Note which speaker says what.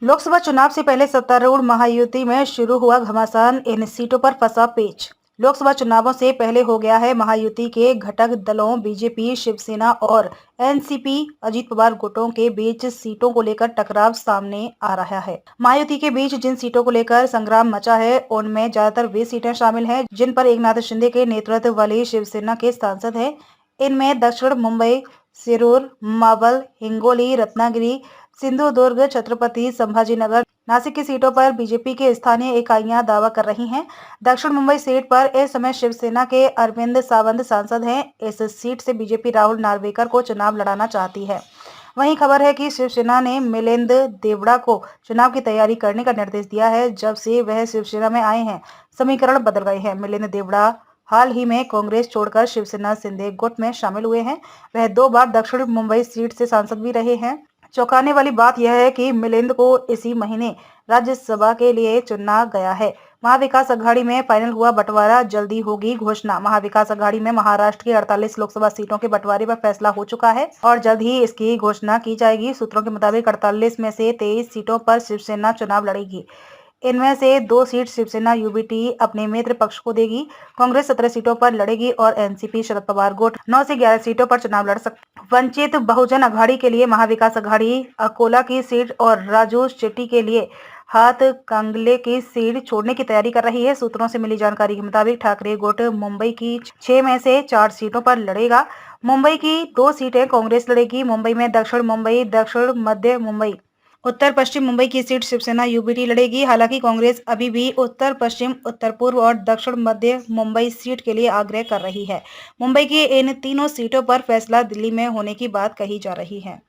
Speaker 1: लोकसभा चुनाव से पहले सत्तारूढ़ महायुति में शुरू हुआ घमासान, इन सीटों पर फंसा पेच। लोकसभा चुनावों से पहले हो गया है महायुति के घटक दलों बीजेपी, शिवसेना और एनसीपी अजीत पवार गुटों के बीच सीटों को लेकर टकराव सामने आ रहा है। महायुति के बीच जिन सीटों को लेकर संग्राम मचा है, उनमें ज्यादातर वे सीटें शामिल हैं जिन पर एकनाथ शिंदे के नेतृत्व वाली शिवसेना के सांसद हैं। इनमें दक्षिण मुंबई, सिरूर, मावल, हिंगोली, रत्नागिरी, सिंधुदुर्ग, छत्रपति संभाजीनगर, नासिक की सीटों पर बीजेपी के स्थानीय इकाइयां दावा कर रही हैं। दक्षिण मुंबई सीट पर इस समय शिवसेना के अरविंद सावंत सांसद हैं। इस सीट से बीजेपी राहुल नार्वेकर को चुनाव लड़ाना चाहती है। वहीं खबर है कि शिवसेना ने मिलिंद देवड़ा को चुनाव की तैयारी करने का निर्देश दिया है। जब से वह शिवसेना में आए हैं, समीकरण बदल गए हैं। मिलिंद देवड़ा हाल ही में कांग्रेस छोड़कर शिवसेना शिंदे गुट में शामिल हुए हैं। वह 2 बार दक्षिण मुंबई सीट से सांसद भी रहे हैं। चौंकाने वाली बात यह है कि मिलिंद को इसी महीने राज्यसभा के लिए चुना गया है। महाविकास अघाड़ी में फाइनल हुआ बंटवारा, जल्दी होगी घोषणा। महाविकास अघाड़ी में महाराष्ट्र की 48 लोकसभा सीटों के बंटवारे पर फैसला हो चुका है और जल्द ही इसकी घोषणा की जाएगी। सूत्रों के मुताबिक 48 में से 23 सीटों पर शिवसेना चुनाव लड़ेगी। इनमें से 2 सीट शिवसेना यूबीटी अपने मित्र पक्ष को देगी। कांग्रेस 17 सीटों पर लड़ेगी और एनसीपी शरद पवार गुट 9 से 11 सीटों पर चुनाव लड़ सकते। वंचित बहुजन अघाड़ी के लिए महाविकास अघाड़ी अकोला की सीट और राजू शेट्टी के लिए हाथ कंगले की सीट छोड़ने की तैयारी कर रही है। सूत्रों से मिली जानकारी के मुताबिक ठाकरे गुट मुंबई की 6 में से 4 सीटों पर लड़ेगा। मुंबई की 2 सीटें कांग्रेस लड़ेगी। मुंबई में दक्षिण मुंबई, दक्षिण मध्य मुंबई, उत्तर पश्चिम मुंबई की सीट शिवसेना यूबीटी लड़ेगी। हालांकि कांग्रेस अभी भी उत्तर पश्चिम, उत्तर पूर्व और दक्षिण मध्य मुंबई सीट के लिए आग्रह कर रही है। मुंबई की इन तीनों सीटों पर फैसला दिल्ली में होने की बात कही जा रही है।